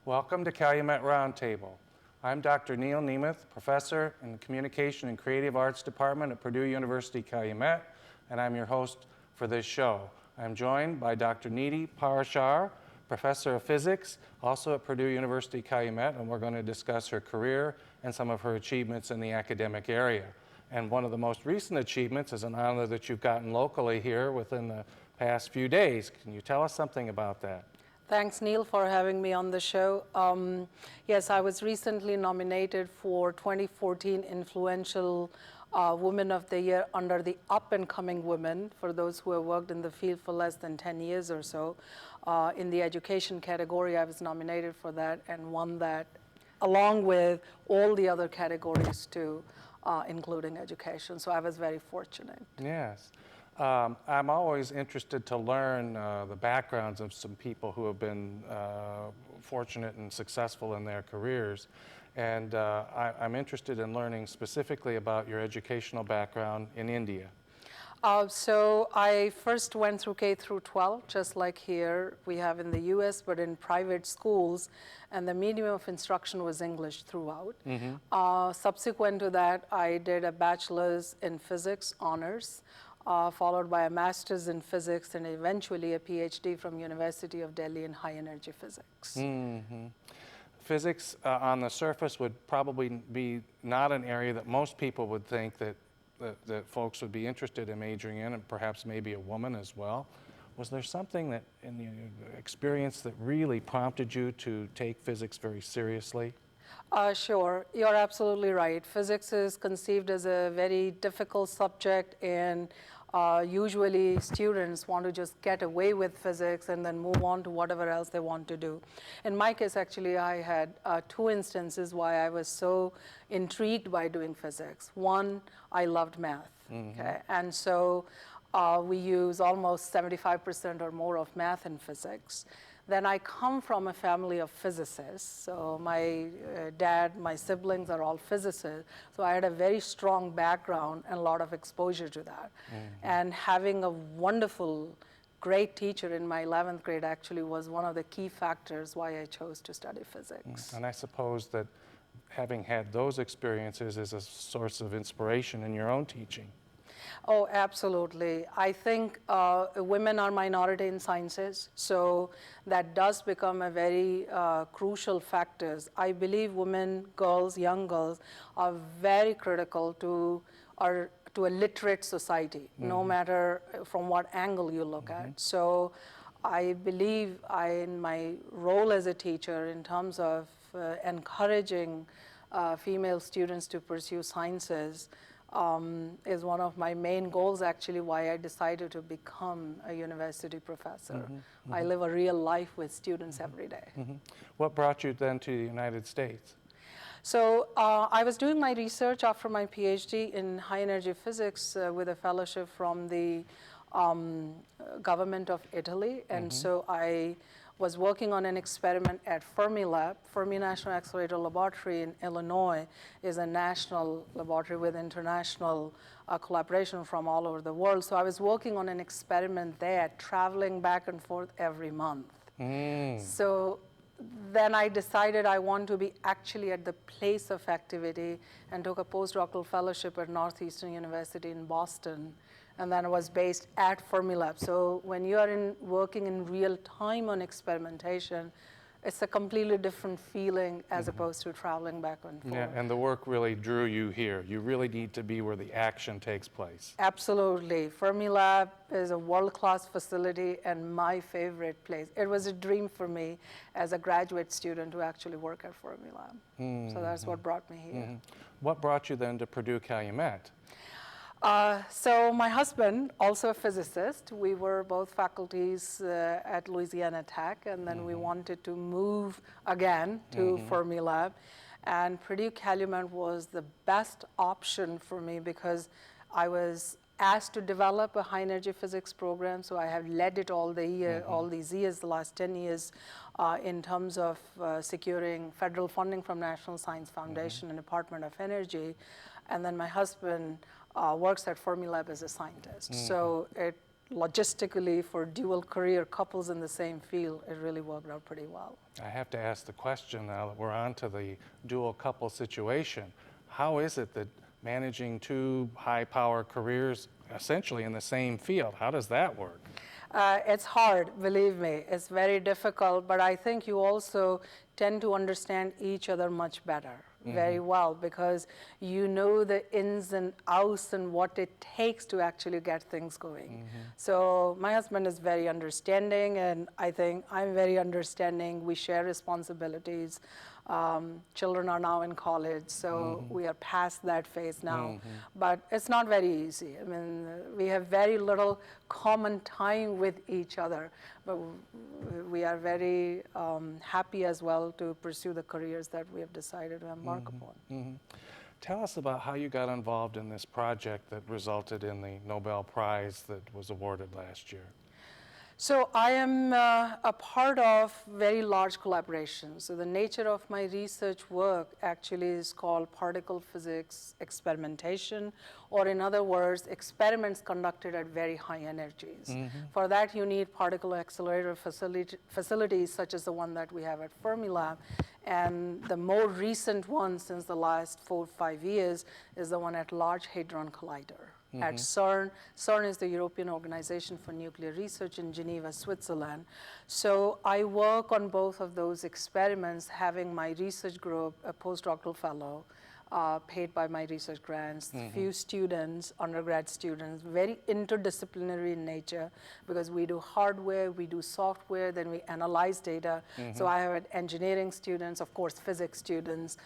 Welcome to Calumet Roundtable. I'm Dr. Neil Nemeth, professor in the Communication and Creative Arts Department at Purdue University Calumet, and I'm your host for this show. I'm joined by Dr. Neeti Parashar, professor of physics, also at Purdue University Calumet, and we're going to discuss her career and some of her achievements in the academic area. And one of the most recent achievements is an honor that you've gotten locally here within the past few days. Can you tell us something about that? Thanks, Neil, for having me on the show. Yes, I was recently nominated for 2014 Influential Women of the Year under the Up-and-Coming Women, for those who have worked in the field for less than 10 years or so. In the education category, I was nominated for that and won that, along with all the other categories too, including education. So I was very fortunate. Yes. I'm always interested to learn the backgrounds of some people who have been fortunate and successful in their careers. And I'm interested in learning specifically about your educational background in India. So I first went through K through 12, just like here we have in the US, but in private schools, and the medium of instruction was English throughout. Subsequent to that, I did a bachelor's in physics honors, followed by a master's in physics, and eventually a Ph.D. from University of Delhi in high energy physics. Physics on the surface would probably be not an area that most people would think that folks would be interested in majoring in, and perhaps maybe a woman as well. Was there something that in your experience that really prompted you to take physics very seriously? Sure, you're absolutely right. Physics is conceived as a very difficult subject, and usually students want to just get away with physics and then move on to whatever else they want to do. In my case, actually, I had two instances why I was so intrigued by doing physics. One, I loved math, okay? And so we use almost 75% or more of math in physics. Then I come from a family of physicists. So my dad, my siblings are all physicists. So I had a very strong background and a lot of exposure to that. And having a wonderful, great teacher in my 11th grade actually was one of the key factors why I chose to study physics. And I suppose that having had those experiences is a source of inspiration in your own teaching. Oh, absolutely. I think women are minority in sciences, so that does become a very crucial factor. I believe women, girls, young girls are very critical to a literate society, no matter from what angle you look at. So I believe in my role as a teacher in terms of encouraging female students to pursue sciences is one of my main goals, actually, why I decided to become a university professor. I live a real life with students every day. What brought you then to the United States? So I was doing my research after my PhD in high energy physics with a fellowship from the government of Italy. And so I was working on an experiment at Fermilab. Fermi National Accelerator Laboratory in Illinois is a national laboratory with international collaboration from all over the world. So I was working on an experiment there, traveling back and forth every month. So then I decided I want to be actually at the place of activity and took a postdoctoral fellowship at Northeastern University in Boston. And then I was based at Fermilab. So when you are working in real time on experimentation, it's a completely different feeling as opposed to traveling back and forth. Yeah, and the work really drew you here. You really need to be where the action takes place. Absolutely. Fermilab is a world-class facility and my favorite place. It was a dream for me as a graduate student to actually work at Fermilab. So that's what brought me here. What brought you then to Purdue Calumet? So my husband, also a physicist, we were both faculties at Louisiana Tech, and then we wanted to move again to Fermilab. And Purdue Calumet was the best option for me because I was asked to develop a high energy physics program, so I have led it all these years, the last 10 years, in terms of securing federal funding from National Science Foundation and Department of Energy. And then my husband works at Fermilab as a scientist. So it logistically for dual career couples in the same field, it really worked out pretty well. I have to ask the question now that we're on to the dual couple situation. How is it that managing two high-power careers essentially in the same field, how does that work? It's hard, believe me. It's very difficult, but I think you also tend to understand each other much better, very well, because you know the ins and outs and what it takes to actually get things going. So my husband is very understanding, and I think I'm very understanding. We share responsibilities. Children are now in college, so we are past that phase now. But it's not very easy. I mean, we have very little common time with each other, but we are very happy as well to pursue the careers that we have decided to embark upon. Tell us about how you got involved in this project that resulted in the Nobel Prize that was awarded last year. So I am a part of very large collaborations. So the nature of my research work actually is called particle physics experimentation, or in other words, experiments conducted at very high energies. For that, you need particle accelerator facilities such as the one that we have at Fermilab. And the more recent one since the last 4 or 5 years is the one at Large Hadron Collider. At CERN. CERN is the European Organization for Nuclear Research in Geneva, Switzerland. So I work on both of those experiments, having my research group, a postdoctoral fellow, paid by my research grants, few students, undergrad students, very interdisciplinary in nature, because we do hardware, we do software, then we analyze data. So I have engineering students, of course, physics students,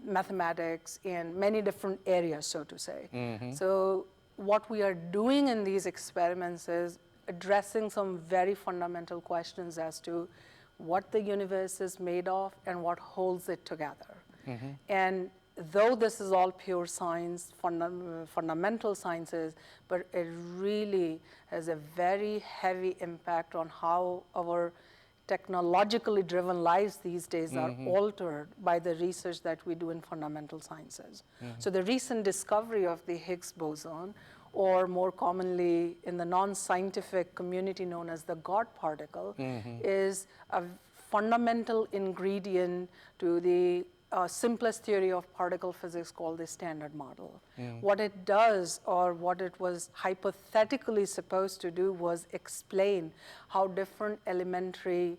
mathematics, in many different areas, so to say. So what we are doing in these experiments is addressing some very fundamental questions as to what the universe is made of and what holds it together. And though this is all pure science, fundamental sciences, but it really has a very heavy impact on how our technologically driven lives these days are altered by the research that we do in fundamental sciences. So the recent discovery of the Higgs boson, or more commonly in the non-scientific community known as the God particle, is a fundamental ingredient to the simplest theory of particle physics called the Standard Model. What it does, or what it was hypothetically supposed to do, was explain how different elementary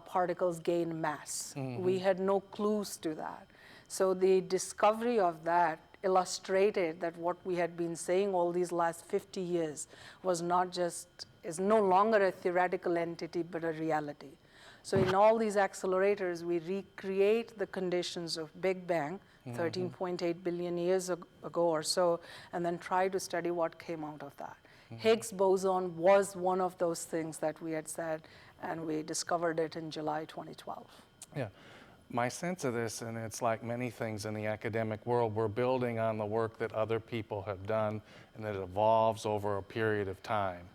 particles gain mass. We had no clues to that. So the discovery of that illustrated that what we had been saying all these last 50 years was not just, is no longer a theoretical entity, but a reality. So in all these accelerators, we recreate the conditions of Big Bang, 13.8 billion years ago or so, and then try to study what came out of that. Higgs boson was one of those things that we had said, and we discovered it in July 2012. Yeah. My sense of this, and it's like many things in the academic world, we're building on the work that other people have done, and it evolves over a period of time.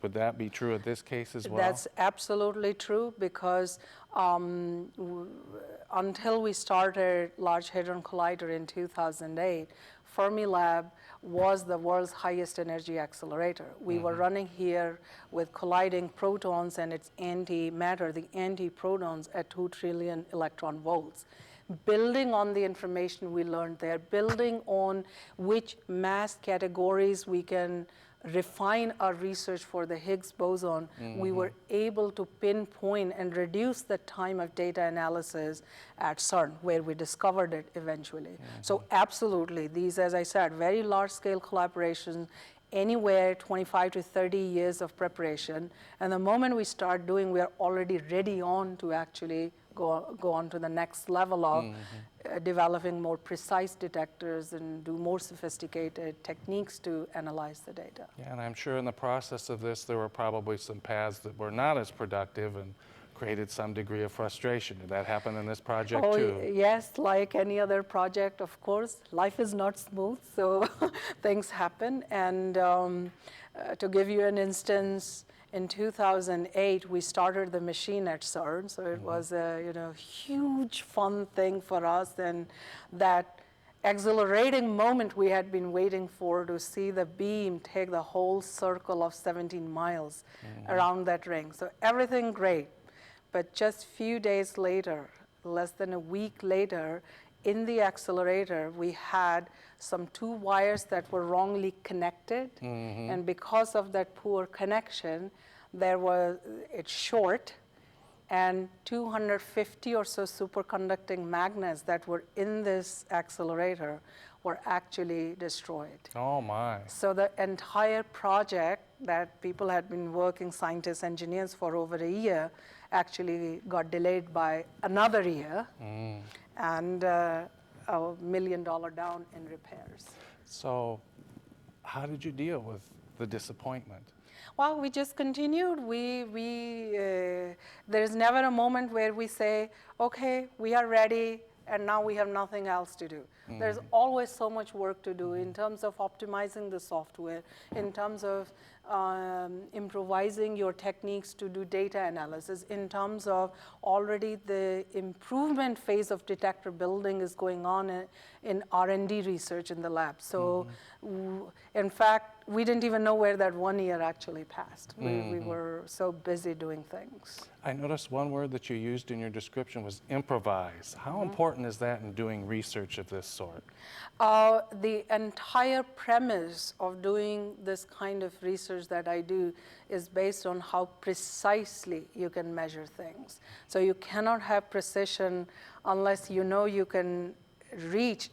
Would that be true in this case as well? That's absolutely true, because until we started Large Hadron Collider in 2008, Fermilab was the world's highest energy accelerator. We were running here with colliding protons and its antimatter, the antiprotons, at 2 trillion electron volts. Building on the information we learned there, building on which mass categories we can refine our research for the Higgs boson, we were able to pinpoint and reduce the time of data analysis at CERN, where we discovered it eventually. So absolutely, these, as I said, very large-scale collaborations, anywhere 25 to 30 years of preparation. And the moment we start doing, we are already ready on to actually go on to the next level of developing more precise detectors and do more sophisticated techniques to analyze the data. Yeah, and I'm sure in the process of this, there were probably some paths that were not as productive and created some degree of frustration. Did that happen in this project too? Yes, like any other project, of course. Life is not smooth, so things happen. And to give you an instance, in 2008, we started the machine at CERN, so it was a huge fun thing for us, and that exhilarating moment we had been waiting for, to see the beam take the whole circle of 17 miles around that ring. So everything great. But just few days later, less than a week later, in the accelerator, we had some 2 wires that were wrongly connected. And because of that poor connection, it's short, and 250 or so superconducting magnets that were in this accelerator were actually destroyed. Oh my. So the entire project that people had been working, scientists, engineers, for over a year, actually got delayed by another year, and $1 million down in repairs. So how did you deal with the disappointment? Well, we just continued. There's never a moment where we say, okay, we are ready, and now we have nothing else to do. There's always so much work to do in terms of optimizing the software, in terms of improvising your techniques to do data analysis, in terms of already the improvement phase of detector building is going on in R&D research in the lab. So in fact, we didn't even know where that 1 year actually passed. We were so busy doing things. I noticed one word that you used in your description was improvise. How important is that in doing research of this sort? The entire premise of doing this kind of research that I do is based on how precisely you can measure things. So you cannot have precision unless you know you can reach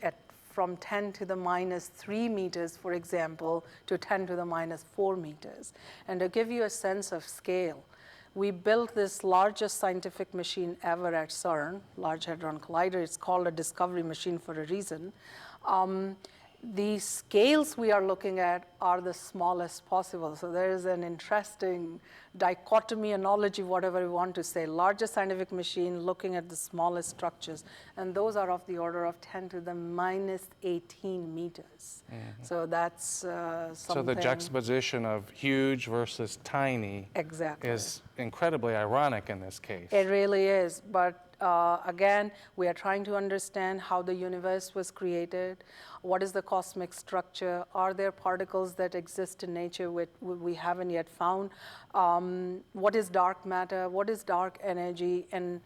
from 10 to the minus 3 meters, for example, to 10 to the minus 4 meters. And to give you a sense of scale, we built this largest scientific machine ever at CERN, Large Hadron Collider. It's called a discovery machine for a reason. The scales we are looking at are the smallest possible. So there is an interesting dichotomy, analogy, whatever you want to say. Largest scientific machine looking at the smallest structures. And those are of the order of 10 to the minus 18 meters. So that's something. So the juxtaposition of huge versus tiny is incredibly ironic in this case. It really is. But again, we are trying to understand how the universe was created. What is the cosmic structure? Are there particles that exist in nature which we haven't yet found? What is dark matter? What is dark energy? And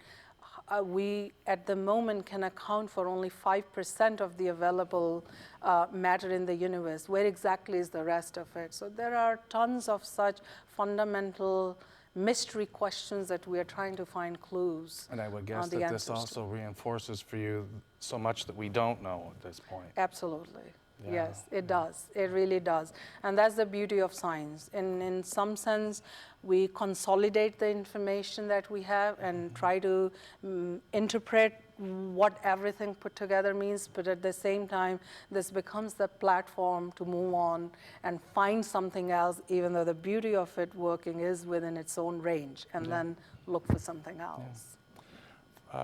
we, at the moment, can account for only 5% of the available matter in the universe. Where exactly is the rest of it? So there are tons of such fundamental mystery questions that we are trying to find clues. And I would guess that this also reinforces for you so much that we don't know at this point. Absolutely. Yes, it does. It really does. And that's the beauty of science. In some sense, we consolidate the information that we have and try to interpret what everything put together means, but at the same time, this becomes the platform to move on and find something else, even though the beauty of it working is within its own range, and then look for something else.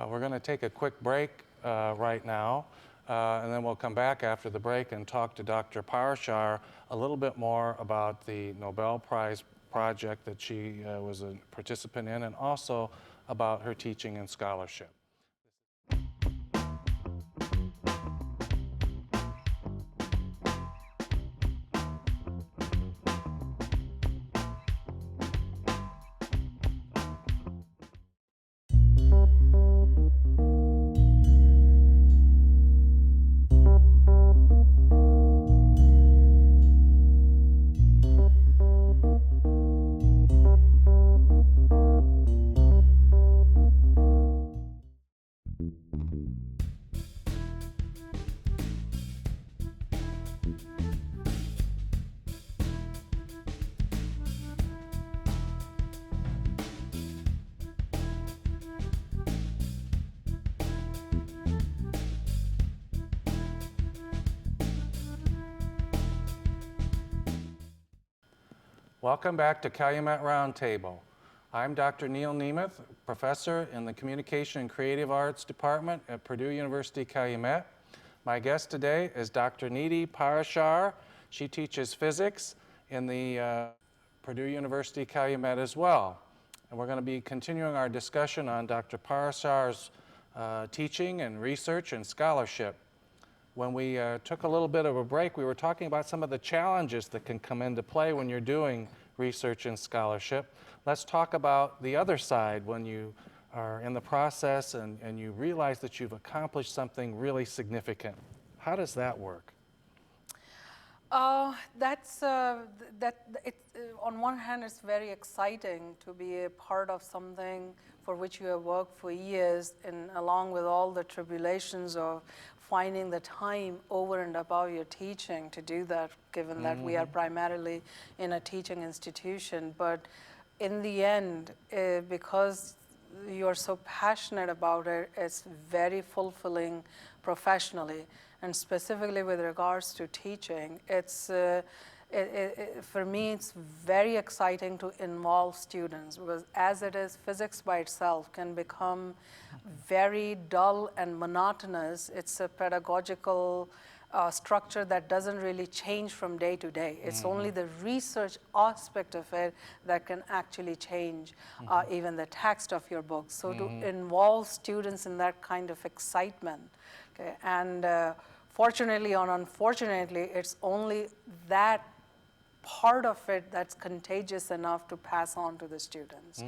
We're going to take a quick break right now, and then we'll come back after the break and talk to Dr. Parashar a little bit more about the Nobel Prize project that she was a participant in, and also about her teaching and scholarship. Welcome back to Calumet Roundtable. I'm Dr. Neil Nemeth, professor in the Communication and Creative Arts Department at Purdue University Calumet. My guest today is Dr. Neeti Parashar. She teaches physics in the Purdue University Calumet as well. And we're going to be continuing our discussion on Dr. Parashar's teaching and research and scholarship. when we took a little bit of a break, we were talking about some of the challenges that can come into play when you're doing research and scholarship. Let's talk about the other side when you are in the process and you realize that you've accomplished something really significant. How does that work? On one hand, it's very exciting to be a part of something for which you have worked for years, and along with all the tribulations of finding the time over and above your teaching to do that, given that we are primarily in a teaching institution. But in the end, because you're so passionate about it, it's very fulfilling professionally. And specifically with regards to teaching, it's for me, it's very exciting to involve students, because as it is, physics by itself can become very dull and monotonous. It's a pedagogical structure that doesn't really change from day to day. It's only the research aspect of it that can actually change even the text of your book. So to involve students in that kind of excitement, okay, and fortunately or unfortunately, it's only that part of it that's contagious enough to pass on to the students.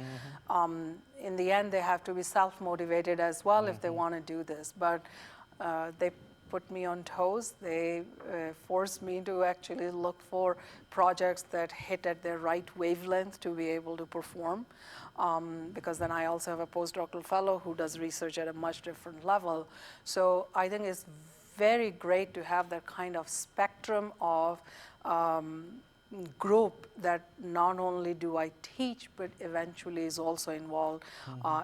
In the end, they have to be self-motivated as well if they want to do this. But they put me on toes. They forced me to actually look for projects that hit at their right wavelength to be able to perform. Because then I also have a postdoctoral fellow who does research at a much different level. So I think it's very great to have that kind of spectrum of group that not only do I teach, but eventually is also involved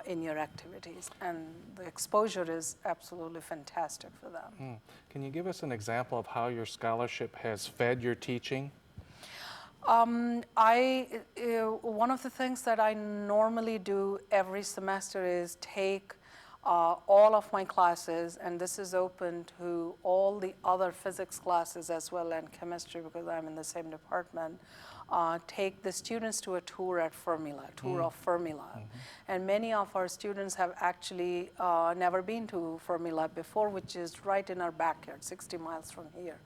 in your activities. And the exposure is absolutely fantastic for them. Can you give us an example of how your scholarship has fed your teaching? One of the things that I normally do every semester is take all of my classes, and this is open to all the other physics classes as well, and chemistry, because I'm in the same department, take the students to a tour at Fermilab, tour of Fermilab. And many of our students have actually never been to Fermilab before, which is right in our backyard, 60 miles from here.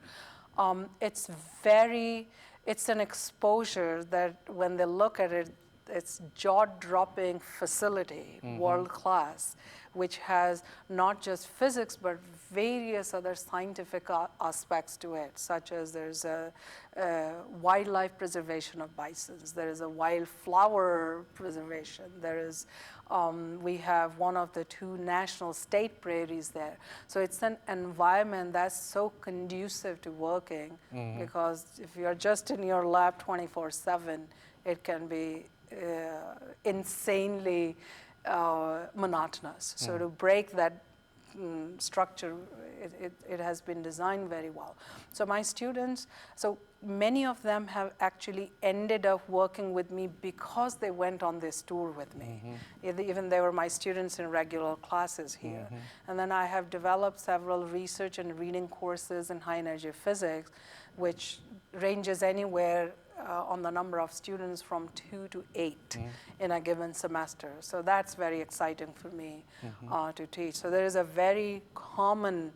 It's an exposure that when they look at it, it's jaw-dropping facility, world class, which has not just physics, but various other scientific aspects to it, such as there's a wildlife preservation of bisons, there is a wildflower preservation, there is, we have one of the 2 national state prairies there. So it's an environment that's so conducive to working, because if you're just in your lab 24/7, it can be insanely monotonous. So to break that structure, it has been designed very well. So my students, so many of them have actually ended up working with me because they went on this tour with me. Even they were my students in regular classes here. And then I have developed several research and reading courses in high energy physics, which ranges anywhere on the number of students from 2 to 8 in a given semester. So that's very exciting for me to teach. So there is a very common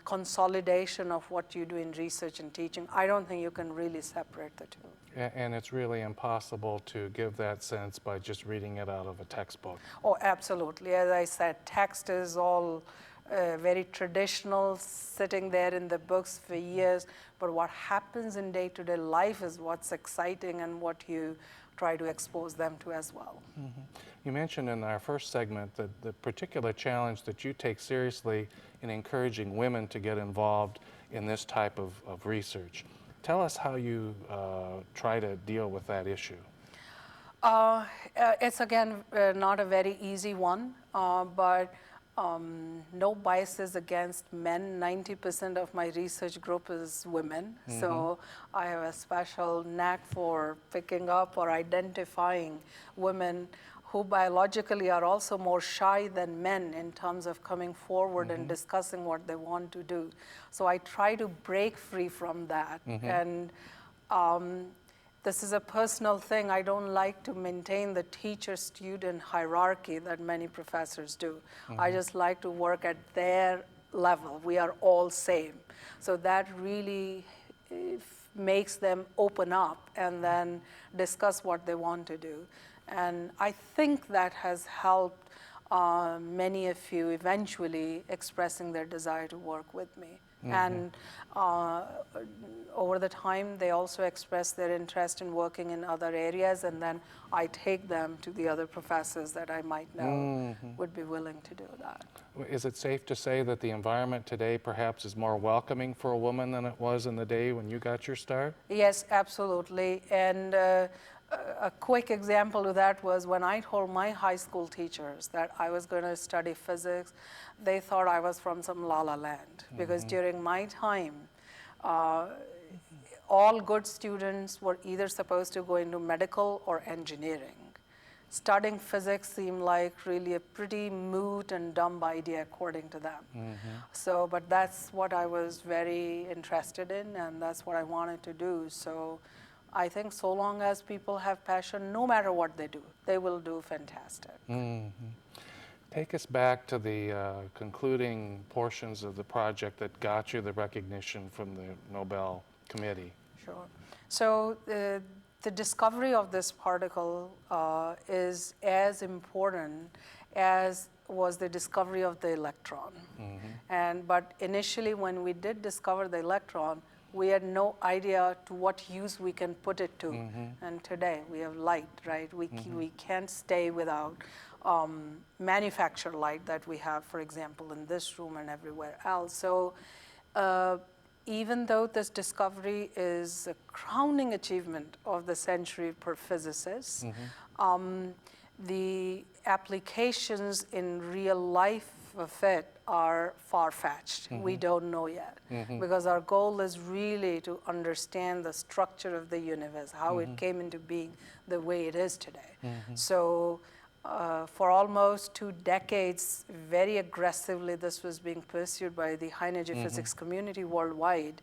consolidation of what you do in research and teaching. I don't think you can really separate the two. And it's really impossible to give that sense by just reading it out of a textbook. Oh, absolutely. As I said, text is all very traditional, sitting there in the books for years, but what happens in day-to-day life is what's exciting and what you try to expose them to as well. You mentioned in our first segment that the particular challenge that you take seriously in encouraging women to get involved in this type of research. Tell us how you try to deal with that issue. It's again not a very easy one, but no biases against men. 90% of my research group is women. So I have a special knack for picking up or identifying women who biologically are also more shy than men in terms of coming forward and discussing what they want to do. So I try to break free from that. And this is a personal thing. I don't like to maintain the teacher-student hierarchy that many professors do. I just like to work at their level. We are all same. So that really makes them open up and then discuss what they want to do. And I think that has helped many of you eventually expressing their desire to work with me. And over the time, they also express their interest in working in other areas, and then I take them to the other professors that I might know would be willing to do that. Is it safe to say that the environment today perhaps is more welcoming for a woman than it was in the day when you got your start? Yes, absolutely. And a quick example of that was when I told my high school teachers that I was going to study physics, they thought I was from some la la land. Because during my time, all good students were either supposed to go into medical or engineering. Studying physics seemed like really a pretty moot and dumb idea according to them. So, but that's what I was very interested in, and that's what I wanted to do. So I think so long as people have passion, no matter what they do, they will do fantastic. Take us back to the concluding portions of the project that got you the recognition from the Nobel Committee. Sure. So the discovery of this particle is as important as was the discovery of the electron. But initially when we did discover the electron, we had no idea to what use we can put it to. And today we have light, right? We can't stay without manufactured light that we have, for example, in this room and everywhere else. So even though this discovery is a crowning achievement of the century per physicist, the applications in real life of it are far-fetched. We don't know yet, because our goal is really to understand the structure of the universe, how it came into being the way it is today. So for almost 2 decades, very aggressively, this was being pursued by the high-energy physics community worldwide.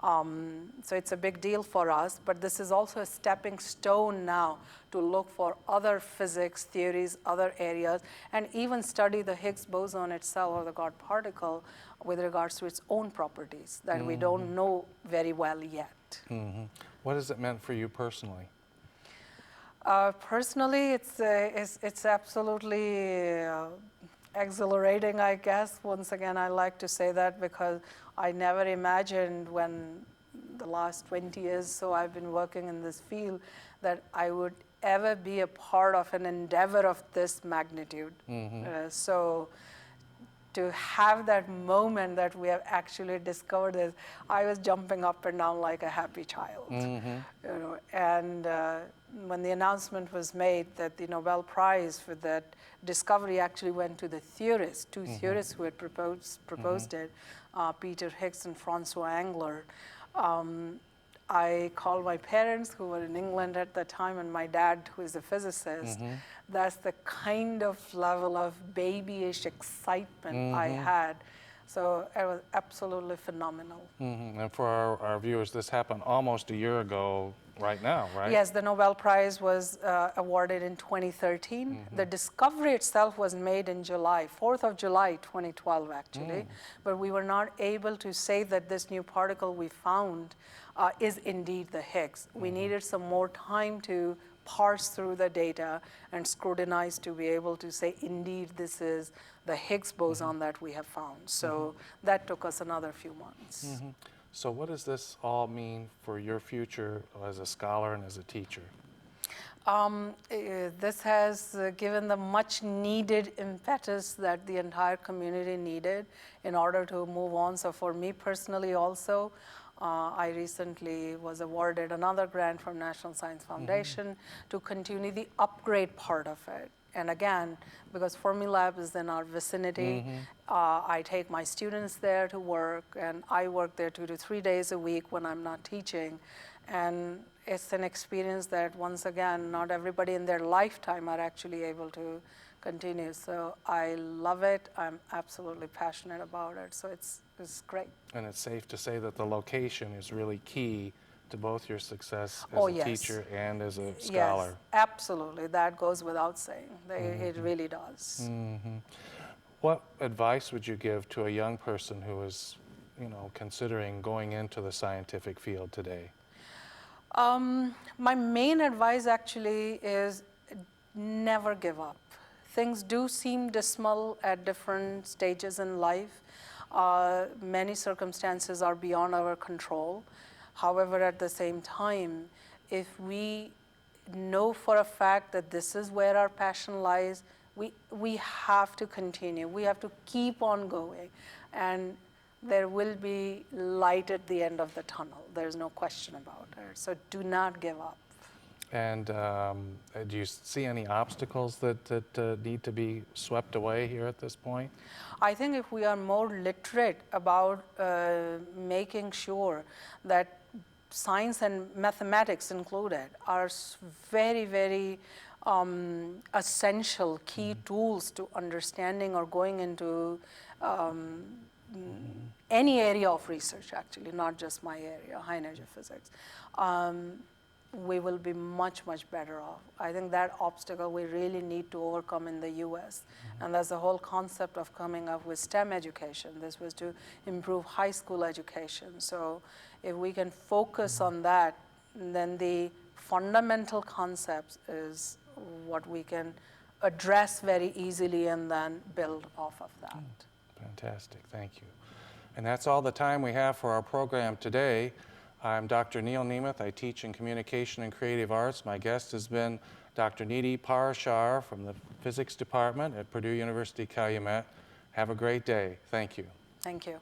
So it's a big deal for us, but this is also a stepping stone now to look for other physics theories, other areas, and even study the Higgs boson itself, or the God particle, with regards to its own properties that we don't know very well yet. What has it meant for you personally? Personally, it's absolutely exhilarating, I guess. Once again, I like to say that because I never imagined when the last 20 years so I've been working in this field that I would ever be a part of an endeavor of this magnitude. So to have that moment that we have actually discovered this, I was jumping up and down like a happy child. And when the announcement was made that the Nobel Prize for that discovery actually went to the theorists, 2 theorists who had proposed it, Peter Higgs and Francois Engler, I called my parents, who were in England at the time, and my dad, who is a physicist. That's the kind of level of babyish excitement I had. So it was absolutely phenomenal. And for our viewers, this happened almost a year ago right now, right? Yes, the Nobel Prize was awarded in 2013. The discovery itself was made in July, 4th of July, 2012, actually. But we were not able to say that this new particle we found is indeed the Higgs. We needed some more time to parse through the data and scrutinize to be able to say, indeed, this is the Higgs boson that we have found. So that took us another few months. So what does this all mean for your future as a scholar and as a teacher? This has given the much needed impetus that the entire community needed in order to move on. So for me personally also, I recently was awarded another grant from National Science Foundation to continue the upgrade part of it. And again, because Fermilab is in our vicinity, I take my students there to work, and I work there 2 to 3 days a week when I'm not teaching. And it's an experience that, once again, not everybody in their lifetime are actually able to continue. So I love it. I'm absolutely passionate about it. So it's great. And it's safe to say that the location is really key to both your success as a teacher and as a scholar. Yes, absolutely. That goes without saying. It really does. What advice would you give to a young person who is, considering going into the scientific field today? My main advice actually is never give up. Things do seem dismal at different stages in life. Many circumstances are beyond our control. However, at the same time, if we know for a fact that this is where our passion lies, we have to continue. We have to keep on going. And there will be light at the end of the tunnel. There's no question about it. So do not give up. And do you see any obstacles that need to be swept away here at this point? I think if we are more literate about making sure that science and mathematics included are very, very essential key tools to understanding or going into any area of research, actually, not just my area, high energy physics, we will be much, much better off. I think that obstacle we really need to overcome in the US. And that's the whole concept of coming up with STEM education. This was to improve high school education. So if we can focus on that, then the fundamental concepts is what we can address very easily and then build off of that. Fantastic, thank you. And that's all the time we have for our program today. I'm Dr. Neil Nemeth. I teach in Communication and Creative Arts. My guest has been Dr. Neeti Parashar from the Physics Department at Purdue University Calumet. Have a great day. Thank you. Thank you.